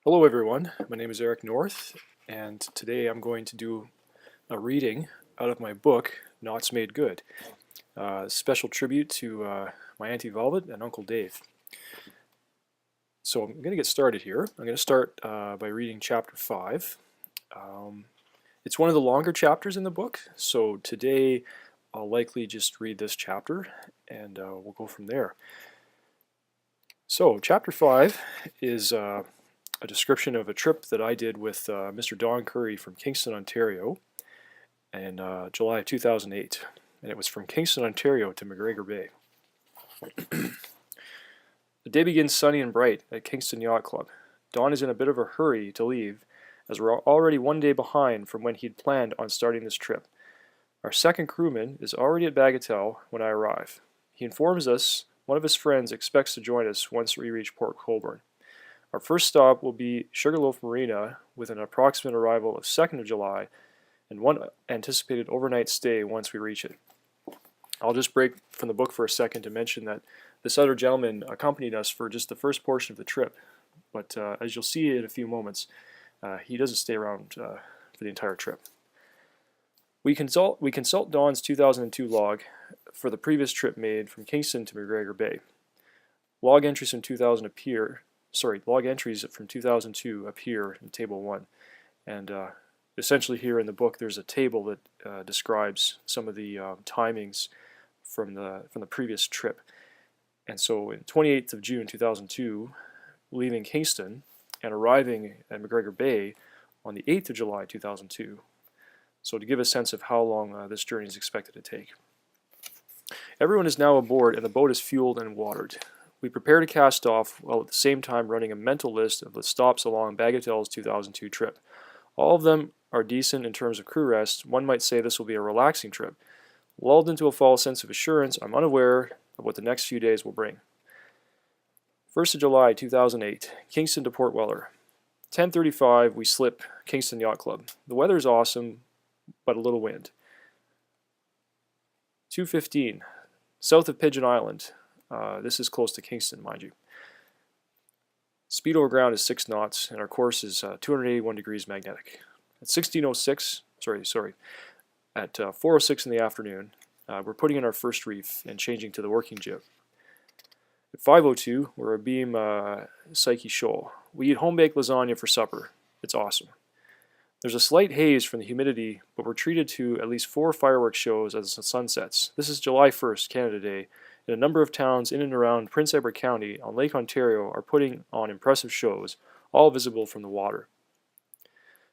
Hello everyone, my name is Eric North, and today I'm going to do a reading out of my book, Knots Made Good. Special tribute to my Auntie Velvet and Uncle Dave. So I'm going to get started here. I'm going to start by reading chapter 5. It's one of the longer chapters in the book, so today I'll likely just read this chapter and we'll go from there. So chapter 5 is a description of a trip that I did with Mr. Don Curry from Kingston, Ontario in July of 2008. And it was from Kingston, Ontario to McGregor Bay. The day begins sunny and bright at Kingston Yacht Club. Don is in a bit of a hurry to leave, as we're already one day behind from when he'd planned on starting this trip. Our second crewman is already at Bagatelle when I arrive. He informs us one of his friends expects to join us once we reach Port Colborne. Our first stop will be Sugarloaf Marina with an approximate arrival of 2nd of July and one anticipated overnight stay once we reach it. I'll just break from the book for a second to mention that this other gentleman accompanied us for just the first portion of the trip, but as you'll see in a few moments, he doesn't stay around for the entire trip. We consult Don's 2002 log for the previous trip made from Kingston to McGregor Bay. Log entries from 2002 appear in Table 1, and essentially here in the book there's a table that describes some of the timings from the previous trip. And so in 28th of June 2002, leaving Kingston and arriving at McGregor Bay on the 8th of July 2002. So to give a sense of how long this journey is expected to take. Everyone is now aboard and the boat is fueled and watered. We prepare to cast off while at the same time running a mental list of the stops along Bagatelle's 2002 trip. All of them are decent in terms of crew rest. One might say this will be a relaxing trip. Lulled into a false sense of assurance, I'm unaware of what the next few days will bring. 1st of July 2008, Kingston to Port Weller. 10:35, we slip Kingston Yacht Club. The weather is awesome, but a little wind. 2:15, south of Pigeon Island. This is close to Kingston, mind you. Speed over ground is 6 knots, and our course is 281 degrees magnetic. At 4:06 in the afternoon, we're putting in our first reef and changing to the working jib. At 5:02, we're abeam Psyche Shoal. We eat home-baked lasagna for supper. It's awesome. There's a slight haze from the humidity, but we're treated to at least 4 fireworks shows as the sun sets. This is July 1st, Canada Day, and a number of towns in and around Prince Edward County on Lake Ontario are putting on impressive shows, all visible from the water.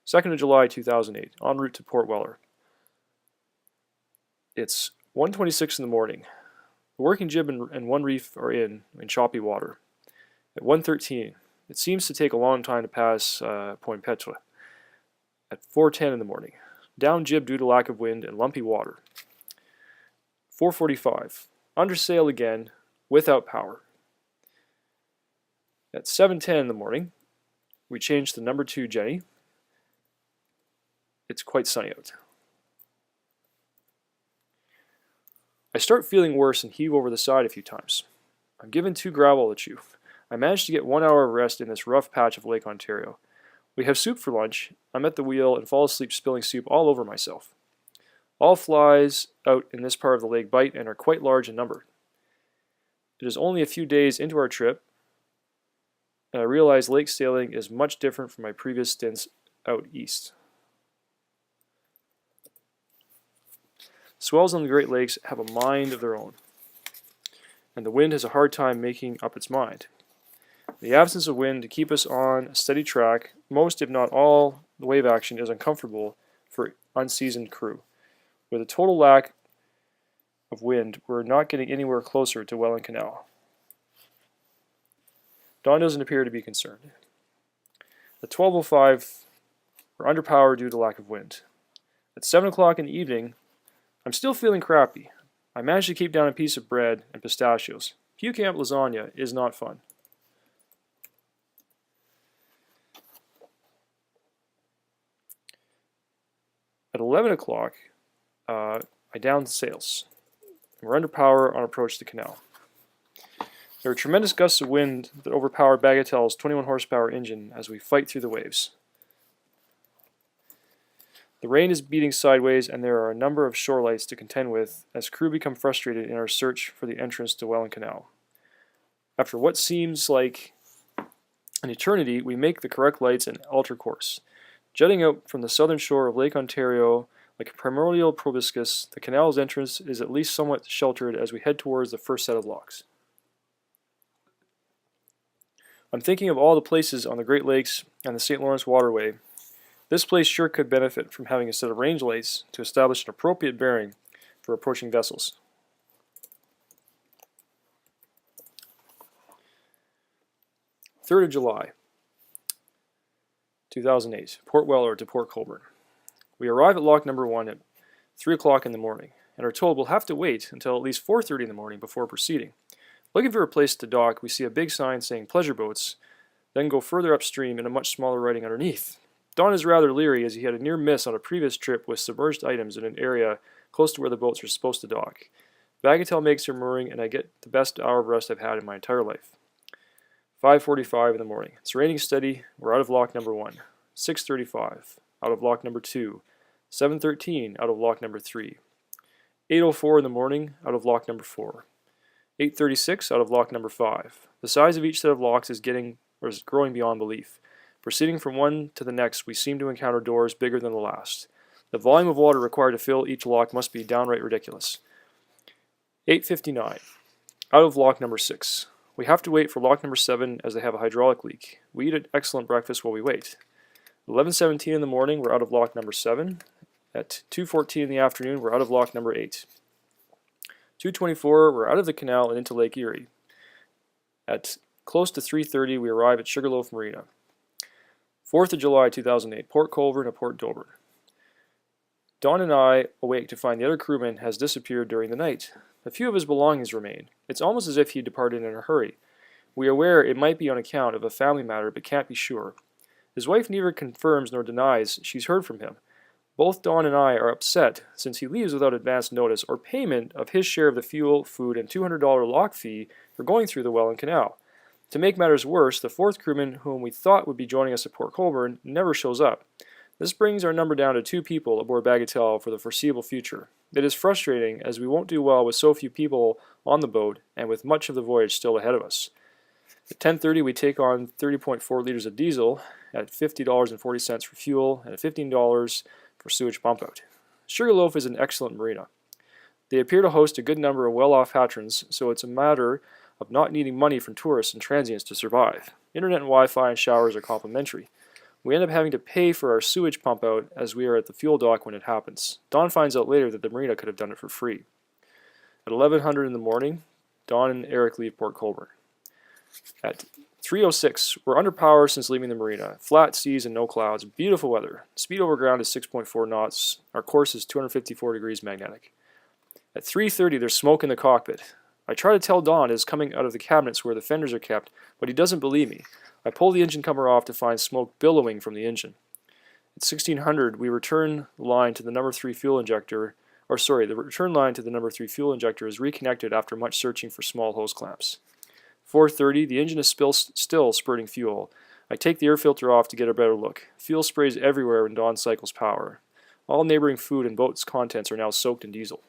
2nd of July 2008, en route to Port Weller. It's 1:26 in the morning. The working jib and one reef are in choppy water. At 1:13, it seems to take a long time to pass Point Petre. At 4:10 in the morning, down jib due to lack of wind and lumpy water. 4:45, under sail again, without power. At 7:10 in the morning, we change to number 2 Jenny. It's quite sunny out. I start feeling worse and heave over the side a few times. I'm given 2 gravel to chew. I manage to get 1 hour of rest in this rough patch of Lake Ontario. We have soup for lunch. I'm at the wheel and fall asleep spilling soup all over myself. All flies out in this part of the lake bite and are quite large in number. It is only a few days into our trip, and I realize lake sailing is much different from my previous stints out east. Swells on the Great Lakes have a mind of their own, and the wind has a hard time making up its mind. The absence of wind to keep us on a steady track, most if not all the wave action is uncomfortable for unseasoned crew. With a total lack of wind, we're not getting anywhere closer to Welland Canal. Don doesn't appear to be concerned. At 12:05, we're underpowered due to lack of wind. At 7 o'clock in the evening, I'm still feeling crappy. I managed to keep down a piece of bread and pistachios. Pew Camp lasagna is not fun. At 11 o'clock, I down the sails. We're under power on approach to canal. There are tremendous gusts of wind that overpower Bagatelle's 21 horsepower engine as we fight through the waves. The rain is beating sideways, and there are a number of shore lights to contend with as crew become frustrated in our search for the entrance to Welland Canal. After what seems like an eternity, we make the correct lights and alter course. Jutting out from the southern shore of Lake Ontario like a primordial proboscis, the canal's entrance is at least somewhat sheltered as we head towards the first set of locks. I'm thinking of all the places on the Great Lakes and the St. Lawrence Waterway. This place sure could benefit from having a set of range lights to establish an appropriate bearing for approaching vessels. Third of July, 2008, Port Weller to Port Colborne. We arrive at lock number 1 at 3 o'clock in the morning and are told we'll have to wait until at least 4:30 in the morning before proceeding. Looking for a place to dock, we see a big sign saying pleasure boats, then go further upstream in a much smaller writing underneath. Don is rather leery as he had a near miss on a previous trip with submerged items in an area close to where the boats are supposed to dock. Bagatelle makes her mooring and I get the best hour of rest I've had in my entire life. 5:45 in the morning. It's raining steady. We're out of lock number 1. 6:35, out of lock number 2. 7:13, out of lock number 3. 8:04 in the morning, out of lock number 4. 8:36, out of lock number 5. The size of each set of locks is growing beyond belief. Proceeding from one to the next, we seem to encounter doors bigger than the last. The volume of water required to fill each lock must be downright ridiculous. 8:59, out of lock number 6. We have to wait for lock number 7 as they have a hydraulic leak. We eat an excellent breakfast while we wait. 11:17 in the morning, we're out of lock number 7. At 2:14 in the afternoon, we're out of lock number 8. 2:24, we're out of the canal and into Lake Erie. At close to 3:30, we arrive at Sugarloaf Marina. 4th of July 2008, Port Colborne to Port Dover. Don and I awake to find the other crewman has disappeared during the night. A few of his belongings remain. It's almost as if he departed in a hurry. We are aware it might be on account of a family matter, but can't be sure. His wife neither confirms nor denies she's heard from him. Both Don and I are upset since he leaves without advance notice or payment of his share of the fuel, food, and $200 lock fee for going through the Welland Canal. To make matters worse, the 4th crewman, whom we thought would be joining us at Port Colborne, never shows up. This brings our number down to 2 people aboard Bagatelle for the foreseeable future. It is frustrating, as we won't do well with so few people on the boat and with much of the voyage still ahead of us. At 10:30, we take on 30.4 liters of diesel at $50.40 for fuel and $15 for sewage pump out. Sugarloaf is an excellent marina. They appear to host a good number of well-off patrons, so it's a matter of not needing money from tourists and transients to survive. Internet and Wi-Fi and showers are complimentary. We end up having to pay for our sewage pump out as we are at the fuel dock when it happens. Don finds out later that the marina could have done it for free. At 11:00 in the morning, Don and Eric leave Port Colborne. At 3:06, we're under power since leaving the marina. Flat seas and no clouds. Beautiful weather. Speed over ground is 6.4 knots. Our course is 254 degrees magnetic. At 3:30, there's smoke in the cockpit. I try to tell Don it is coming out of the cabinets where the fenders are kept, but he doesn't believe me. I pull the engine cover off to find smoke billowing from the engine. At 1600, we return the line to the number 3 fuel injector, the return line to the number 3 fuel injector is reconnected after much searching for small hose clamps. 4:30, the engine is still spurting fuel. I take the air filter off to get a better look. Fuel sprays everywhere when Don cycles power. All neighboring food and boat's contents are now soaked in diesel.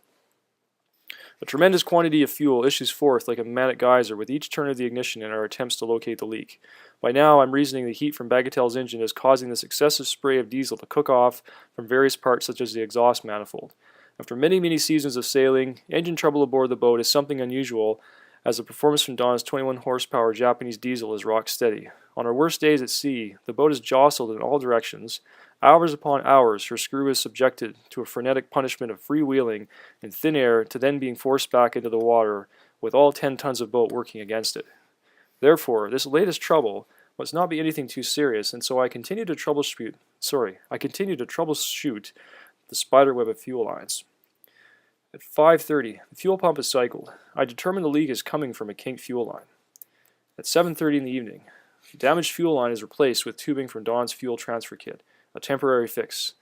A tremendous quantity of fuel issues forth like a pneumatic geyser with each turn of the ignition in our attempts to locate the leak. By now, I'm reasoning the heat from Bagatelle's engine is causing this excessive spray of diesel to cook off from various parts such as the exhaust manifold. After many seasons of sailing, engine trouble aboard the boat is something unusual, as the performance from Don's 21 horsepower Japanese diesel is rock steady. On our worst days at sea, the boat is jostled in all directions. Hours upon hours, her screw is subjected to a frenetic punishment of freewheeling in thin air to then being forced back into the water with all 10 tons of boat working against it. Therefore, this latest trouble must not be anything too serious, and so I continue to troubleshoot the spiderweb of fuel lines. At 5:30, the fuel pump is cycled. I determine the leak is coming from a kinked fuel line. At 7:30 in the evening, the damaged fuel line is replaced with tubing from Don's fuel transfer kit, a temporary fix.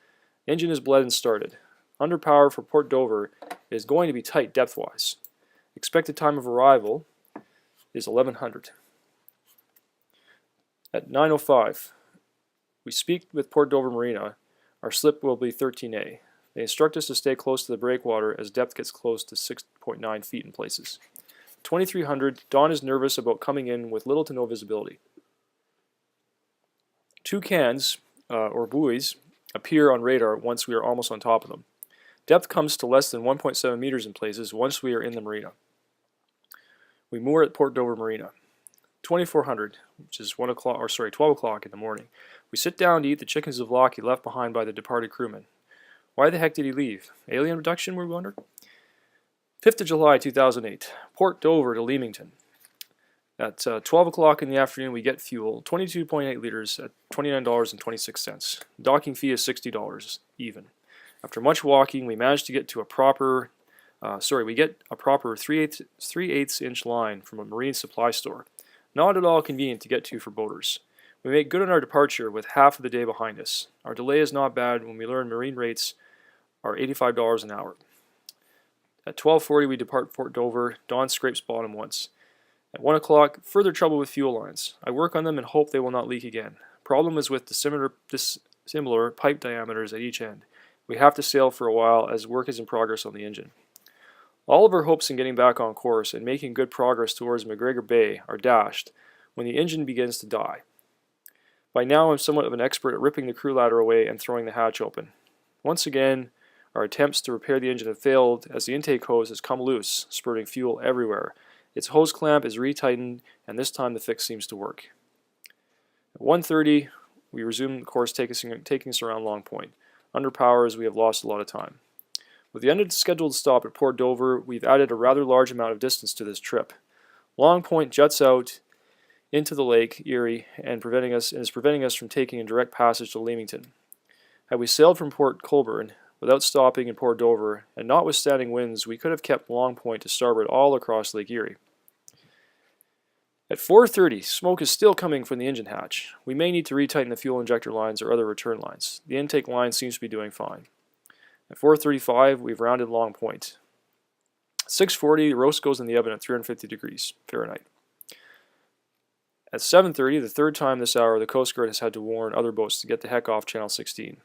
Engine is bled and started. Under power for Port Dover is going to be tight depth-wise. Expected time of arrival is 1100. At 9:05, we speak with Port Dover Marina. Our slip will be 13A. They instruct us to stay close to the breakwater as depth gets close to 6.9 feet in places. 2300, Don is nervous about coming in with little to no visibility. Two cans, or buoys, appear on radar once we are almost on top of them. Depth comes to less than 1.7 meters in places once we are in the marina. We moor at Port Dover Marina. 2400, which is 12 o'clock in the morning. We sit down to eat the chickens of Lockie left behind by the departed crewman. Why the heck did he leave? Alien abduction, we wonder? 5th of July 2008, Port Dover to Leamington. At 12 o'clock in the afternoon, we get fuel, 22.8 liters at $29.26. Docking fee is $60 even. After much walking, we manage to get to a proper, we get a proper 3/8 inch line from a marine supply store. Not at all convenient to get to for boaters. We make good on our departure with half of the day behind us. Our delay is not bad when we learn marine rates are $85 an hour. At 12:40 we depart Port Dover. Don scrapes bottom once. At 1 o'clock, further trouble with fuel lines. I work on them and hope they will not leak again. Problem is with dissimilar pipe diameters at each end. We have to sail for a while as work is in progress on the engine. All of our hopes in getting back on course and making good progress towards McGregor Bay are dashed when the engine begins to die. By now I'm somewhat of an expert at ripping the crew ladder away and throwing the hatch open. Once again, our attempts to repair the engine have failed as the intake hose has come loose, spurting fuel everywhere. Its hose clamp is retightened, and this time the fix seems to work. At 1:30, we resume the course taking us around Long Point. Under power as we have lost a lot of time. With the unscheduled stop at Port Dover, we've added a rather large amount of distance to this trip. Long Point juts out into the Lake Erie and is preventing us from taking a direct passage to Leamington. Had we sailed from Port Colborne without stopping in Port Dover, and notwithstanding winds, we could have kept Long Point to starboard all across Lake Erie. At 4:30, smoke is still coming from the engine hatch. We may need to retighten the fuel injector lines or other return lines. The intake line seems to be doing fine. At 4:35, we've rounded Long Point. At 6:40, the roast goes in the oven at 350 degrees Fahrenheit. At 7:30, the third time this hour, the Coast Guard has had to warn other boats to get the heck off Channel 16.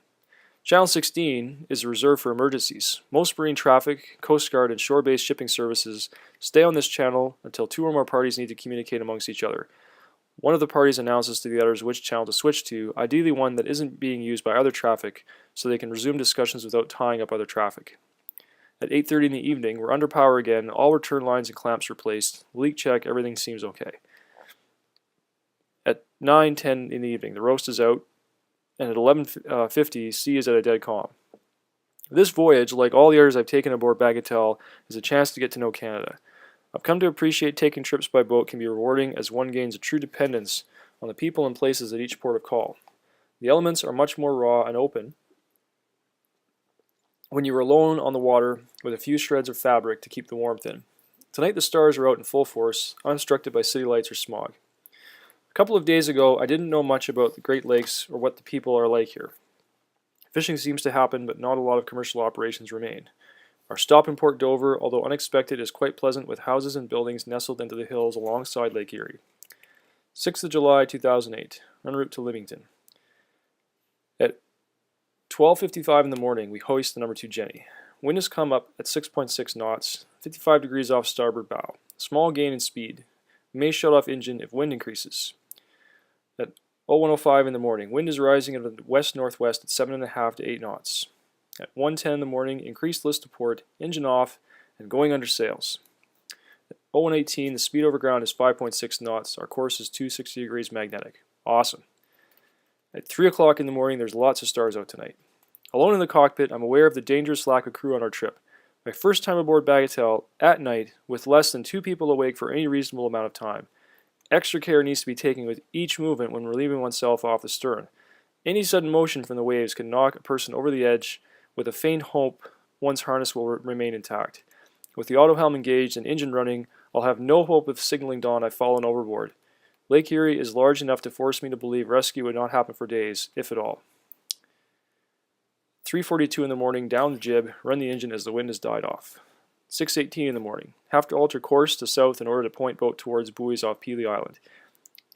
Channel 16 is reserved for emergencies. Most marine traffic, Coast Guard, and shore-based shipping services stay on this channel until two or more parties need to communicate amongst each other. One of the parties announces to the others which channel to switch to, ideally one that isn't being used by other traffic, so they can resume discussions without tying up other traffic. At 8:30 in the evening, we're under power again, all return lines and clamps replaced, leak check, everything seems okay. At 9:10 in the evening, the roast is out, and at 11:50, sea is at a dead calm. This voyage, like all the others I've taken aboard Bagatelle, is a chance to get to know Canada. I've come to appreciate taking trips by boat can be rewarding as one gains a true dependence on the people and places at each port of call. The elements are much more raw and open when you are alone on the water with a few shreds of fabric to keep the warmth in. Tonight the stars are out in full force, unobstructed by city lights or smog. A couple of days ago, I didn't know much about the Great Lakes or what the people are like here. Fishing seems to happen, but not a lot of commercial operations remain. Our stop in Port Dover, although unexpected, is quite pleasant with houses and buildings nestled into the hills alongside Lake Erie. 6th of July 2008, en route to Leamington. At 12:55 in the morning, we hoist the number 2 Jenny. Wind has come up at 6.6 knots, 55 degrees off starboard bow. Small gain in speed. We may shut off engine if wind increases. At 01:05 in the morning, wind is rising at the west-northwest at 7.5 to 8 knots. At 1:10 in the morning, increased list to port, engine off, and going under sails. At 01:18, the speed over ground is 5.6 knots. Our course is 260 degrees magnetic. Awesome. At 3 o'clock in the morning, there's lots of stars out tonight. Alone in the cockpit, I'm aware of the dangerous lack of crew on our trip. My first time aboard Bagatelle, at night, with less than 2 people awake for any reasonable amount of time. Extra care needs to be taken with each movement when relieving oneself off the stern. Any sudden motion from the waves can knock a person over the edge, with a faint hope one's harness will remain intact. With the auto helm engaged and engine running, I'll have no hope of signaling dawn I've fallen overboard. Lake Erie is large enough to force me to believe rescue would not happen for days, if at all. 3:42 in the morning, down the jib, run the engine as the wind has died off. 6:18 in the morning. Have to alter course to south in order to point boat towards buoys off Pelee Island.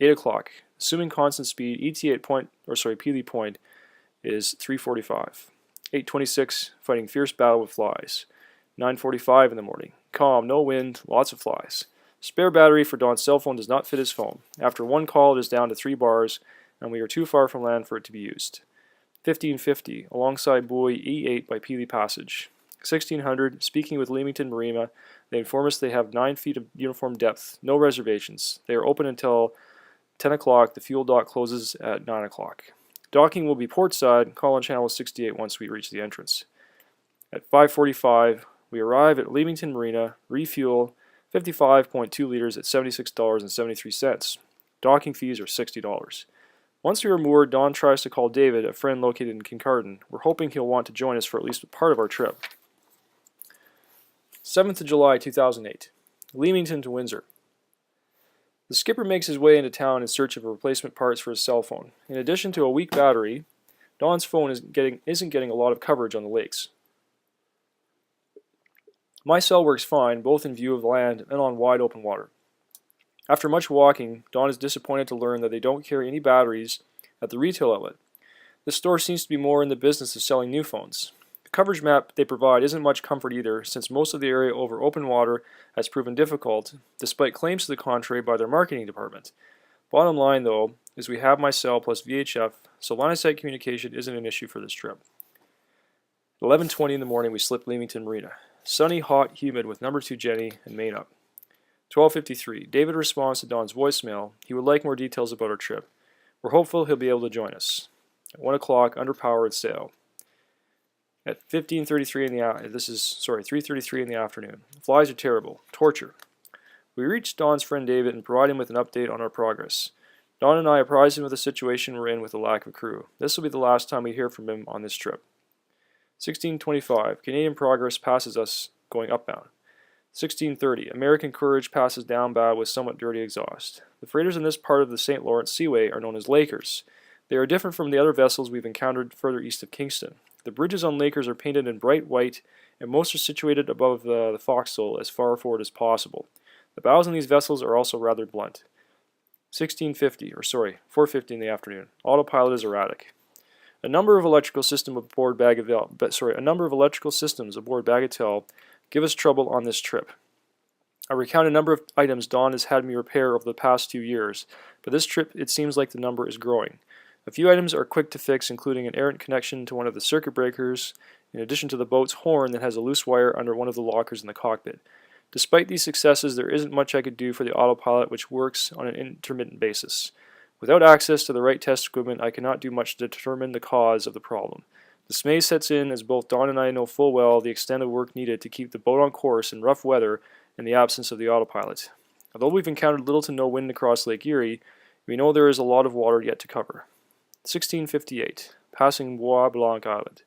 8 o'clock. Assuming constant speed, ETA at Pelee Point is 3:45. 8:26. Fighting fierce battle with flies. 9:45 in the morning. Calm, no wind, lots of flies. Spare battery for Don's cell phone does not fit his phone. After one call, it is down to 3 bars, and we are too far from land for it to be used. 15:50. Alongside buoy E8 by Pelee Passage. 1600. Speaking with Leamington Marina, they inform us they have 9 feet of uniform depth. No reservations. They are open until 10 o'clock. The fuel dock closes at 9 o'clock. Docking will be portside. Call on channel 68 once we reach the entrance. At 5:45, we arrive at Leamington Marina, refuel 55.2 liters at $76.73. Docking fees are $60. Once we are moored, Don tries to call David, a friend located in Kincardine. We're hoping he'll want to join us for at least a part of our trip. 7th of July 2008. Leamington to Windsor. The skipper makes his way into town in search of replacement parts for his cell phone. In addition to a weak battery, Don's phone isn't getting a lot of coverage on the lakes. My cell works fine, both in view of land and on wide open water. After much walking, Don is disappointed to learn that they don't carry any batteries at the retail outlet. This store seems to be more in the business of selling new phones. The coverage map they provide isn't much comfort either, since most of the area over open water has proven difficult, despite claims to the contrary by their marketing department. Bottom line, though, is we have my cell plus VHF, so line of sight communication isn't an issue for this trip. 11:20 in the morning, we slip Leamington Marina. Sunny, hot, humid with number 2 Jenny and main up. 12:53. David responds to Don's voicemail. He would like more details about our trip. We're hopeful he'll be able to join us. At 1 o'clock, under power at sail. At 3:33 in the afternoon. Flies are terrible. Torture. We reach Don's friend David and provide him with an update on our progress. Don and I apprise him of the situation we're in with the lack of crew. This will be the last time we hear from him on this trip. 16:25. Canadian Progress passes us going upbound. 16:30. American Courage passes down bad with somewhat dirty exhaust. The freighters in this part of the St. Lawrence Seaway are known as Lakers. They are different from the other vessels we've encountered further east of Kingston. The bridges on Lakers are painted in bright white, and most are situated above the forecastle as far forward as possible. The bows on these vessels are also rather blunt. 4:50 in the afternoon. Autopilot is erratic. A number of electrical systems aboard Bagatelle give us trouble on this trip. I recount a number of items Don has had me repair over the past 2 years, but this trip it seems like the number is growing. A few items are quick to fix, including an errant connection to one of the circuit breakers, in addition to the boat's horn that has a loose wire under one of the lockers in the cockpit. Despite these successes, there isn't much I could do for the autopilot, which works on an intermittent basis. Without access to the right test equipment, I cannot do much to determine the cause of the problem. Dismay sets in as both Don and I know full well the extent of work needed to keep the boat on course in rough weather in the absence of the autopilot. Although we've encountered little to no wind across Lake Erie, we know there is a lot of water yet to cover. 16:58. Passing Bois Blanc Island.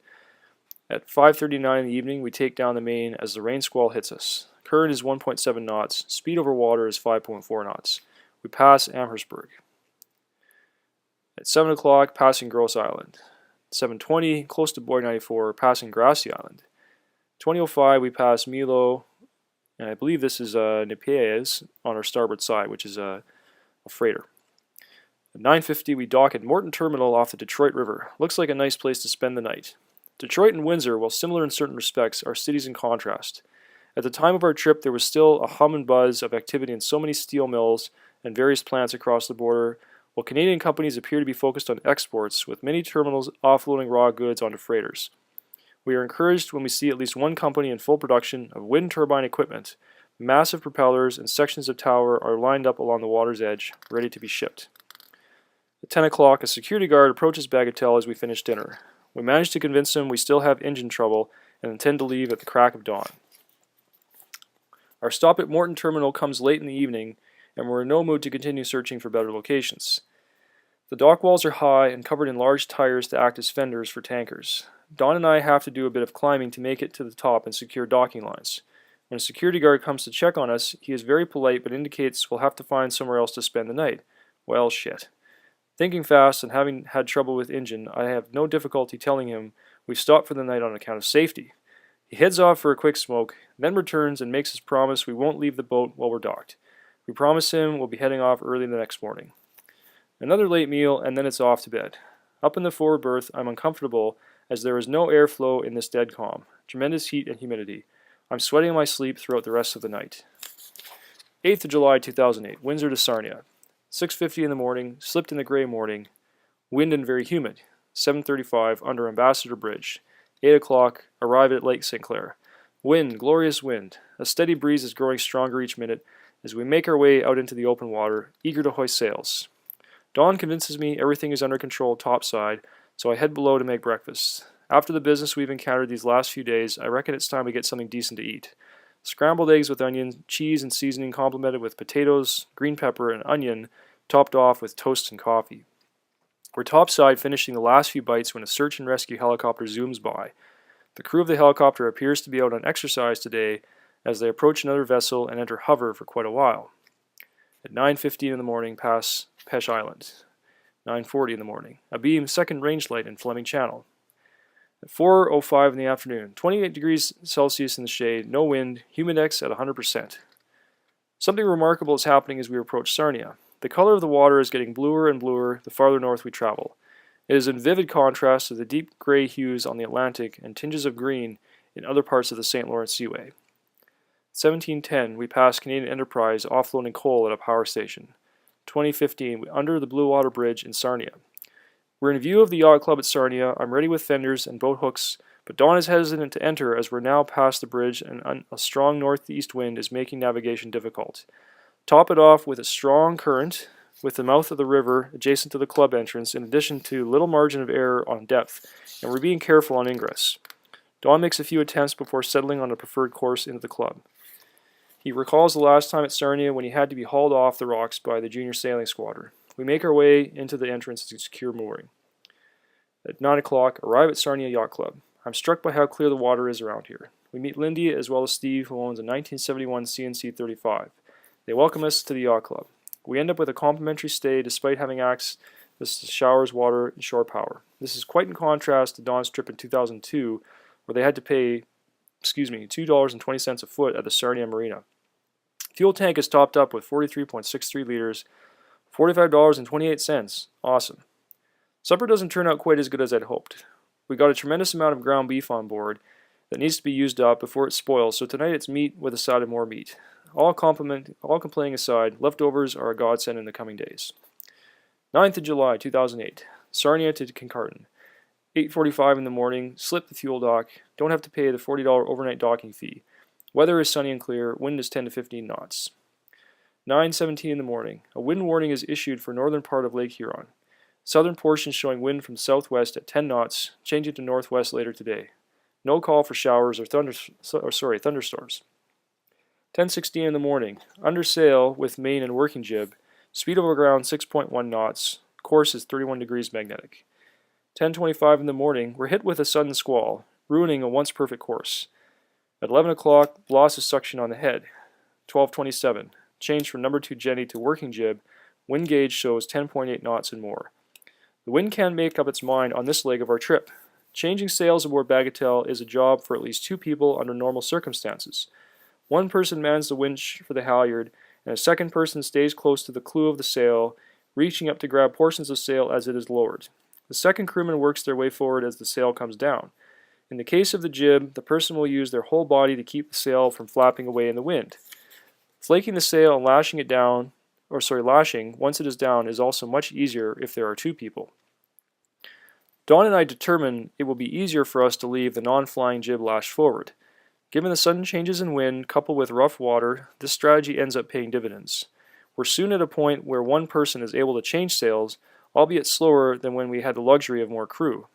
At 5:39 in the evening, we take down the main as the rain squall hits us. Current is 1.7 knots. Speed over water is 5.4 knots. We pass Amherstburg. At 7 o'clock, passing Grosse Island. 7:20, close to Buoy 94, passing Grassy Island. 20:05, we pass Milo, and I believe this is Nepies on our starboard side, which is a freighter. At 9:50, we dock at Morton Terminal off the Detroit River. Looks like a nice place to spend the night. Detroit and Windsor, while similar in certain respects, are cities in contrast. At the time of our trip, there was still a hum and buzz of activity in so many steel mills and various plants across the border, while Canadian companies appear to be focused on exports, with many terminals offloading raw goods onto freighters. We are encouraged when we see at least one company in full production of wind turbine equipment. Massive propellers and sections of tower are lined up along the water's edge, ready to be shipped. At 10 o'clock, a security guard approaches Bagatelle as we finish dinner. We manage to convince him we still have engine trouble and intend to leave at the crack of dawn. Our stop at Morton Terminal comes late in the evening, and we're in no mood to continue searching for better locations. The dock walls are high and covered in large tires to act as fenders for tankers. Don and I have to do a bit of climbing to make it to the top and secure docking lines. When a security guard comes to check on us, he is very polite but indicates we'll have to find somewhere else to spend the night. Well, shit. Thinking fast and having had trouble with engine, I have no difficulty telling him we've stopped for the night on account of safety. He heads off for a quick smoke, then returns and makes us promise we won't leave the boat while we're docked. We promise him we'll be heading off early the next morning. Another late meal, and then it's off to bed. Up in the forward berth, I'm uncomfortable as there is no airflow in this dead calm. Tremendous heat and humidity. I'm sweating in my sleep throughout the rest of the night. 8th of July 2008, Windsor to Sarnia. 6:50 in the morning, slipped in the grey morning. Wind and very humid. 7:35 under Ambassador Bridge. 8 o'clock, arrive at Lake St. Clair. Wind, glorious wind. A steady breeze is growing stronger each minute as we make our way out into the open water, eager to hoist sails. Dawn convinces me everything is under control topside, so I head below to make breakfast. After the business we've encountered these last few days, I reckon it's time to get something decent to eat. Scrambled eggs with onion, cheese and seasoning complemented with potatoes, green pepper, and onion, topped off with toast and coffee. We're topside finishing the last few bites when a search and rescue helicopter zooms by. The crew of the helicopter appears to be out on exercise today as they approach another vessel and enter hover for quite a while. At 9:15 in the morning, pass Pesh Island. 9:40 in the morning, abeam second range light in Fleming Channel. At 4:05 in the afternoon, 28 degrees Celsius in the shade, no wind, humidex at 100%. Something remarkable is happening as we approach Sarnia. The color of the water is getting bluer and bluer the farther north we travel. It is in vivid contrast to the deep gray hues on the Atlantic and tinges of green in other parts of the St. Lawrence Seaway. 17:10, we pass Canadian Enterprise offloading coal at a power station. 20:15, under the Blue Water Bridge in Sarnia. We're in view of the yacht club at Sarnia. I'm ready with fenders and boat hooks, but Dawn is hesitant to enter as we're now past the bridge and a strong northeast wind is making navigation difficult. Top it off with a strong current with the mouth of the river adjacent to the club entrance, in addition to little margin of error on depth, and we're being careful on ingress. Dawn makes a few attempts before settling on a preferred course into the club. He recalls the last time at Sarnia when he had to be hauled off the rocks by the junior sailing squadron. We make our way into the entrance to secure mooring. At 9 o'clock, arrive at Sarnia Yacht Club. I'm struck by how clear the water is around here. We meet Lindy as well as Steve, who owns a 1971 CNC 35. They welcome us to the yacht club. We end up with a complimentary stay despite having access to showers, water, and shore power. This is quite in contrast to Dawn's trip in 2002, where they had to pay $2.20 a foot at the Sarnia Marina. Fuel tank is topped up with 43.63 liters, $45.28. Awesome. Supper doesn't turn out quite as good as I'd hoped. We got a tremendous amount of ground beef on board that needs to be used up before it spoils, so tonight it's meat with a side of more meat. All complaining aside, leftovers are a godsend in the coming days. 9th of July 2008, Sarnia to Kincardine. 8:45 in the morning, slip the fuel dock, don't have to pay the $40 overnight docking fee. Weather is sunny and clear, wind is 10 to 15 knots. 9:17 in the morning, a wind warning is issued for northern part of Lake Huron. Southern portion showing wind from southwest at 10 knots, changing to northwest later today. No call for showers or thunderstorms. 10:16 in the morning, under sail with main and working jib, speed over ground 6.1 knots, course is 31 degrees magnetic. 10:25 in the morning, we're hit with a sudden squall, ruining a once perfect course. At 11 o'clock, loss of suction on the head. 12:27, change from number 2 Jenny to working jib, wind gauge shows 10.8 knots and more. The wind can't make up its mind on this leg of our trip. Changing sails aboard Bagatelle is a job for at least 2 people under normal circumstances. One person mans the winch for the halyard, and a second person stays close to the clew of the sail, reaching up to grab portions of sail as it is lowered. The second crewman works their way forward as the sail comes down. In the case of the jib, the person will use their whole body to keep the sail from flapping away in the wind. Flaking the sail and lashing once it is down is also much easier if there are 2 people. Dawn and I determine it will be easier for us to leave the non-flying jib lashed forward. Given the sudden changes in wind coupled with rough water, this strategy ends up paying dividends. We're soon at a point where one person is able to change sails, albeit slower than when we had the luxury of more crew.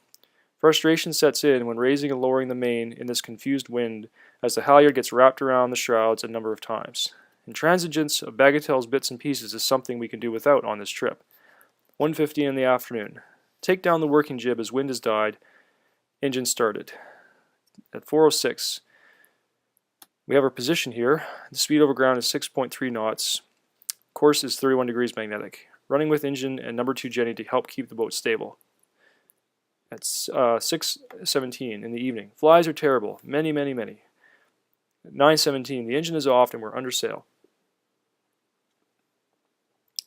Frustration sets in when raising and lowering the main in this confused wind as the halyard gets wrapped around the shrouds a number of times. Intransigence of Bagatelle's bits and pieces is something we can do without on this trip. 1:15 in the afternoon. Take down the working jib as wind has died. Engine started. At 4:06, we have our position here. The speed over ground is 6.3 knots. Course is 31 degrees magnetic. Running with engine and number 2 Jenny to help keep the boat stable. at 6:17 in the evening. Flies are terrible. Many, many, many. At 9:17, the engine is off and we're under sail.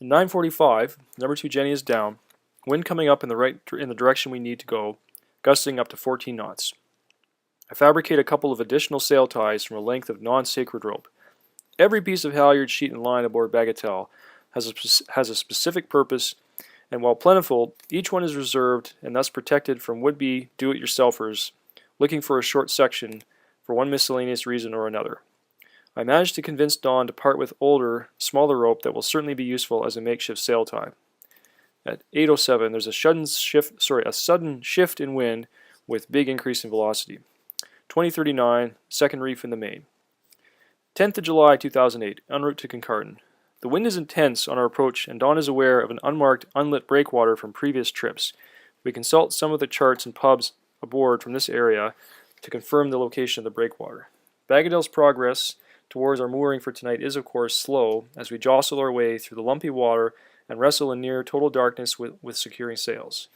At 9:45, number 2 Jenny is down. Wind coming up in the direction we need to go, gusting up to 14 knots. I fabricate a couple of additional sail ties from a length of non-sacred rope. Every piece of halyard, sheet, and line aboard Bagatelle has a specific purpose, and while plentiful, each one is reserved and thus protected from would-be do-it-yourselfers looking for a short section for one miscellaneous reason or another. I managed to convince Dawn to part with older, smaller rope that will certainly be useful as a makeshift sail tie. At 8:07, there's a sudden shift in wind with big increase in velocity. 20:39, second reef in the main. 10th of July 2008, en route to Kincardine. The wind is intense on our approach, and Dawn is aware of an unmarked, unlit breakwater from previous trips. We consult some of the charts and pubs aboard from this area to confirm the location of the breakwater. Bagatelle's progress towards our mooring for tonight is, of course, slow as we jostle our way through the lumpy water and wrestle in near total darkness with securing sails.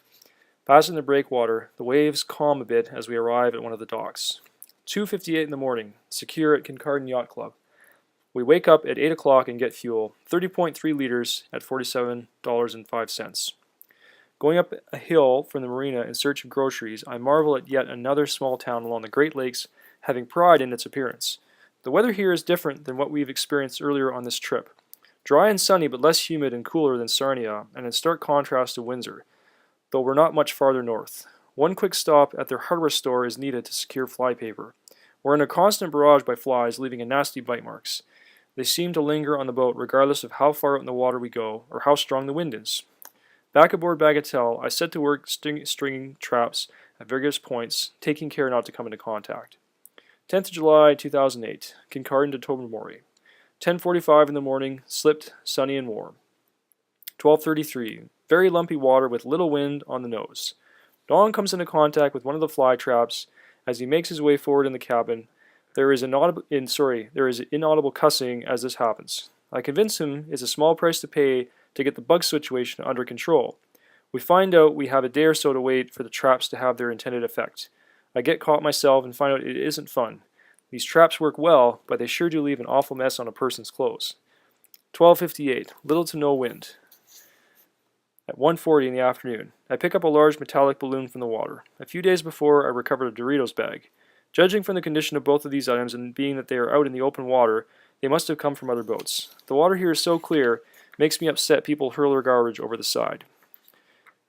Passing the breakwater, the waves calm a bit as we arrive at one of the docks. 2:58 in the morning, secure at Kincardine Yacht Club. We wake up at 8 o'clock and get fuel, 30.3 liters at $47.05. Going up a hill from the marina in search of groceries, I marvel at yet another small town along the Great Lakes having pride in its appearance. The weather here is different than what we've experienced earlier on this trip. Dry and sunny, but less humid and cooler than Sarnia, and in stark contrast to Windsor, though we're not much farther north. One quick stop at their hardware store is needed to secure flypaper. We're in a constant barrage by flies, leaving a nasty bite marks. They seem to linger on the boat regardless of how far out in the water we go or how strong the wind is. Back aboard Bagatelle, I set to work stringing traps at various points, taking care not to come into contact. 10th of July 2008, Kincardine to Tobermory. 10:45 in the morning, slipped, sunny and warm. 12:33, very lumpy water with little wind on the nose. Don comes into contact with one of the fly traps. As he makes his way forward in the cabin, there is inaudible cussing as this happens. I convince him it's a small price to pay to get the bug situation under control. We find out we have a day or so to wait for the traps to have their intended effect. I get caught myself and find out it isn't fun. These traps work well, but they sure do leave an awful mess on a person's clothes. 12:58, little to no wind. At 1:40 in the afternoon, I pick up a large metallic balloon from the water. A few days before, I recovered a Doritos bag. Judging from the condition of both of these items and being that they are out in the open water, they must have come from other boats. The water here is so clear, it makes me upset people hurl their garbage over the side.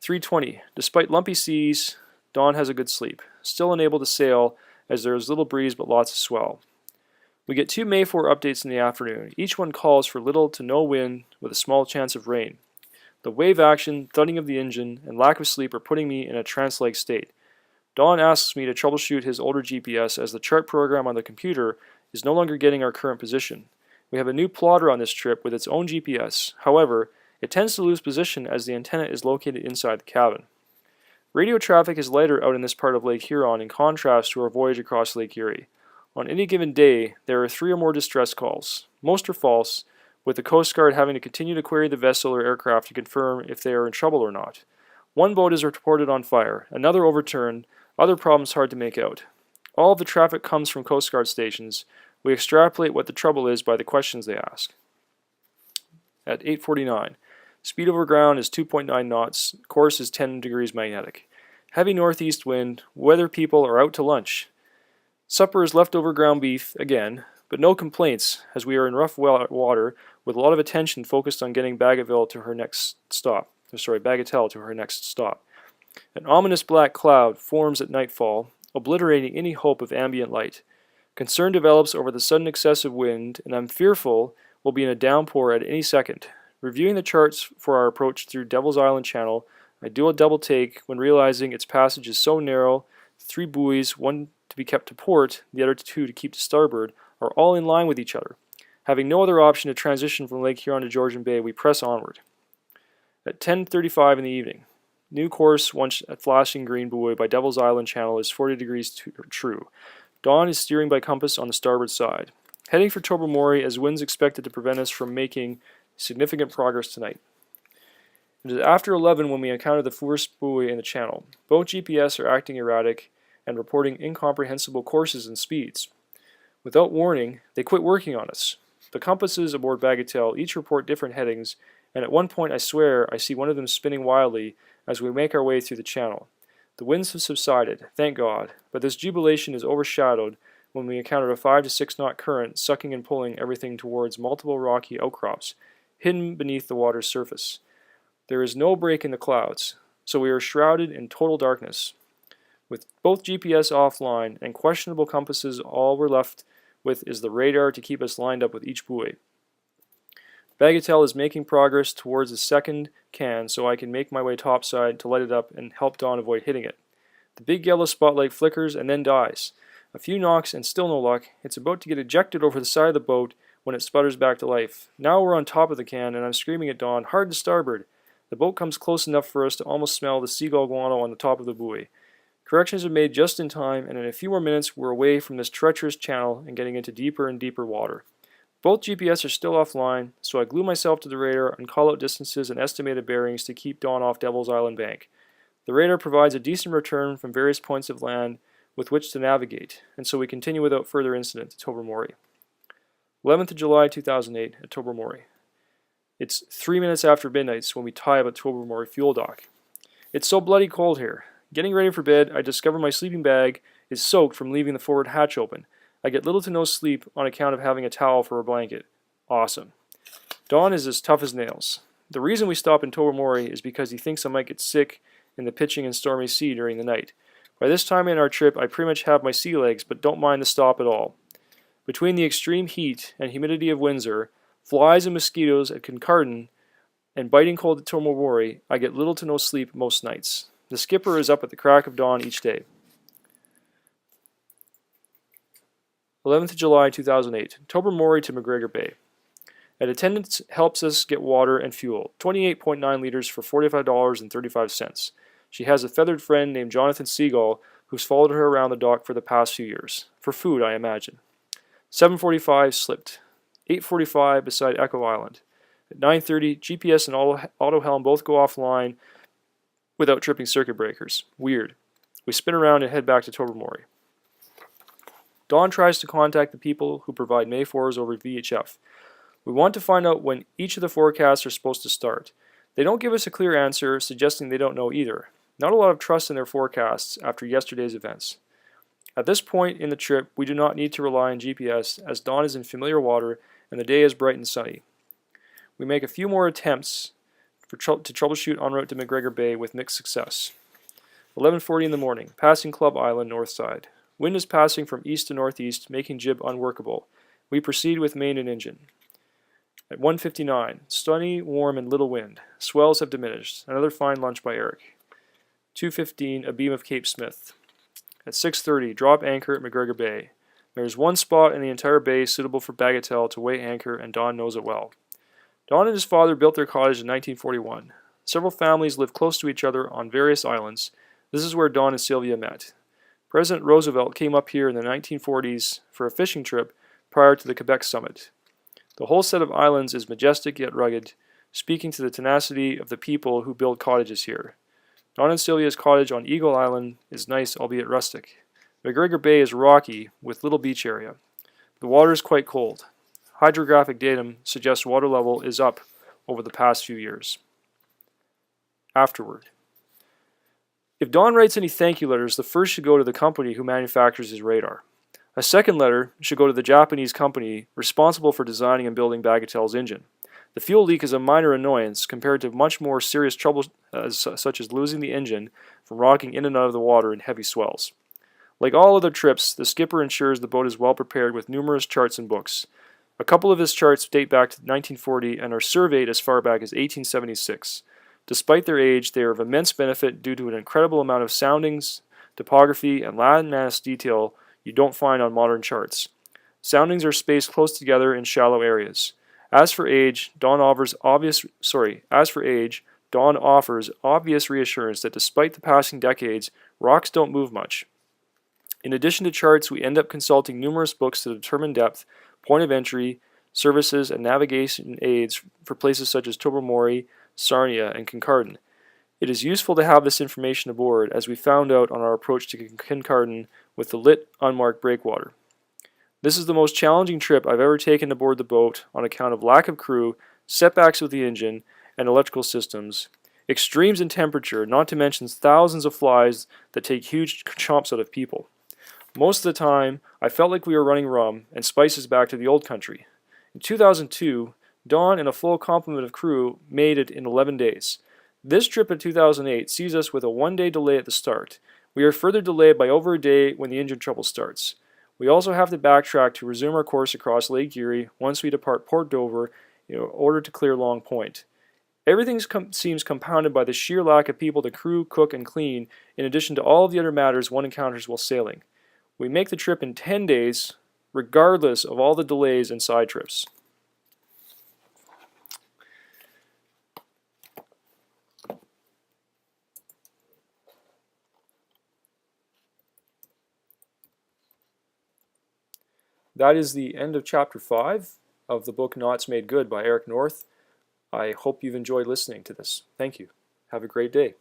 3:20, despite lumpy seas, Dawn has a good sleep, still unable to sail as there is little breeze but lots of swell. We get 2 Mayflower updates in the afternoon. Each one calls for little to no wind with a small chance of rain. The wave action, thudding of the engine, and lack of sleep are putting me in a trance-like state. Don asks me to troubleshoot his older GPS as the chart program on the computer is no longer getting our current position. We have a new plotter on this trip with its own GPS. However, it tends to lose position as the antenna is located inside the cabin. Radio traffic is lighter out in this part of Lake Huron in contrast to our voyage across Lake Erie. On any given day, there are 3 or more distress calls. Most are false, with the Coast Guard having to continue to query the vessel or aircraft to confirm if they are in trouble or not. One boat is reported on fire, another overturned, other problems hard to make out. All of the traffic comes from Coast Guard stations. We extrapolate what the trouble is by the questions they ask. At 8:49, speed over ground is 2.9 knots, course is 10 degrees magnetic. Heavy northeast wind, weather people are out to lunch. Supper is leftover ground beef again, but no complaints as we are in rough water with a lot of attention focused on getting Bagatelle to her next stop. An ominous black cloud forms at nightfall, obliterating any hope of ambient light. Concern develops over the sudden excessive wind, and I'm fearful we'll be in a downpour at any second. Reviewing the charts for our approach through Devil's Island Channel, I do a double take when realizing its passage is so narrow, 3 buoys, one to be kept to port, the other 2 to keep to starboard, are all in line with each other. Having no other option to transition from Lake Huron to Georgian Bay, we press onward. At 10:35 in the evening, new course once at flashing green buoy by Devil's Island Channel is 40 degrees true. Dawn is steering by compass on the starboard side. Heading for Tobermory as winds expected to prevent us from making significant progress tonight. It is after 11 when we encounter the first buoy in the channel. Both GPS are acting erratic and reporting incomprehensible courses and speeds. Without warning, they quit working on us. The compasses aboard Bagatelle each report different headings, and at one point I swear I see one of them spinning wildly as we make our way through the channel. The winds have subsided, thank God, but this jubilation is overshadowed when we encounter a 5 to 6 knot current sucking and pulling everything towards multiple rocky outcrops, hidden beneath the water's surface. There is no break in the clouds, so we are shrouded in total darkness. With both GPS offline and questionable compasses, all we're left with is the radar to keep us lined up with each buoy. Bagatelle is making progress towards the second can so I can make my way topside to light it up and help Don avoid hitting it. The big yellow spotlight flickers and then dies. A few knocks and still no luck. It's about to get ejected over the side of the boat when it sputters back to life. Now we're on top of the can and I'm screaming at Don, hard to starboard. The boat comes close enough for us to almost smell the seagull guano on the top of the buoy. Corrections are made just in time, and in a few more minutes we're away from this treacherous channel and getting into deeper and deeper water. Both GPS are still offline, so I glue myself to the radar and call out distances and estimated bearings to keep Don off Devil's Island Bank. The radar provides a decent return from various points of land with which to navigate, and so we continue without further incident to Tobermory. 11th of July 2008 at Tobermory. It's 3 minutes after midnight when we tie up at Tobermory fuel dock. It's so bloody cold here. Getting ready for bed, I discover my sleeping bag is soaked from leaving the forward hatch open. I get little to no sleep on account of having a towel for a blanket. Awesome. Don is as tough as nails. The reason we stop in Tobermory is because he thinks I might get sick in the pitching and stormy sea during the night. By this time in our trip, I pretty much have my sea legs, but don't mind the stop at all. Between the extreme heat and humidity of Windsor, flies and mosquitoes at Kincardine, and biting cold at Tobermory, I get little to no sleep most nights. The skipper is up at the crack of dawn each day. 11th of July 2008, Tobermory to McGregor Bay. An attendant helps us get water and fuel, 28.9 liters for $45.35. She has a feathered friend named Jonathan Seagull who's followed her around the dock for the past few years. For food, I imagine. 7:45 slipped. 8:45 beside Echo Island. At 9:30, GPS and auto helm both go offline without tripping circuit breakers. Weird. We spin around and head back to Tobermory. Don tries to contact the people who provide Mayfors over VHF. We want to find out when each of the forecasts are supposed to start. They don't give us a clear answer, suggesting they don't know either. Not a lot of trust in their forecasts after yesterday's events. At this point in the trip, we do not need to rely on GPS as Don is in familiar water and the day is bright and sunny. We make a few more attempts to troubleshoot en route to McGregor Bay with mixed success. 11:40 in the morning, passing Club Island north side. Wind is passing from east to northeast, making jib unworkable. We proceed with main and engine. At 1:59, sunny, warm, and little wind. Swells have diminished. Another fine lunch by Eric. 2:15, a beam of Cape Smith. At 6:30, drop anchor at McGregor Bay. There is one spot in the entire bay suitable for Bagatelle to weigh anchor, and Don knows it well. Don and his father built their cottage in 1941. Several families live close to each other on various islands. This is where Don and Sylvia met. President Roosevelt came up here in the 1940s for a fishing trip prior to the Quebec summit. The whole set of islands is majestic yet rugged, speaking to the tenacity of the people who build cottages here. Don and Sylvia's cottage on Eagle Island is nice, albeit rustic. McGregor Bay is rocky, with little beach area. The water is quite cold. Hydrographic datum suggests water level is up over the past few years. Afterward. If Don writes any thank you letters, the first should go to the company who manufactures his radar. A second letter should go to the Japanese company responsible for designing and building Bagatelle's engine. The fuel leak is a minor annoyance compared to much more serious trouble such as losing the engine from rocking in and out of the water in heavy swells. Like all other trips, the skipper ensures the boat is well prepared with numerous charts and books. A couple of his charts date back to 1940 and are surveyed as far back as 1876. Despite their age, they are of immense benefit due to an incredible amount of soundings, topography, and landmass detail you don't find on modern charts. Soundings are spaced close together in shallow areas. As for age, Don offers obvious reassurance that despite the passing decades, rocks don't move much. In addition to charts, we end up consulting numerous books to determine depth, point of entry, services, and navigation aids for places such as Tobermory, Sarnia, and Kincardine. It is useful to have this information aboard, as we found out on our approach to Kincardine with the lit, unmarked breakwater. This is the most challenging trip I've ever taken aboard the boat on account of lack of crew, setbacks with the engine and electrical systems, extremes in temperature, not to mention thousands of flies that take huge chomps out of people. Most of the time, I felt like we were running rum and spices back to the old country. In 2002, Don and a full complement of crew made it in 11 days. This trip in 2008 sees us with a one-day delay at the start. We are further delayed by over a day when the engine trouble starts. We also have to backtrack to resume our course across Lake Erie once we depart Port Dover in order to clear Long Point. Everything seems compounded by the sheer lack of people to crew, cook, and clean, in addition to all of the other matters one encounters while sailing. We make the trip in 10 days, regardless of all the delays and side trips. That is the end of Chapter 5 of the book Knots Made Good by Eric North. I hope you've enjoyed listening to this. Thank you. Have a great day.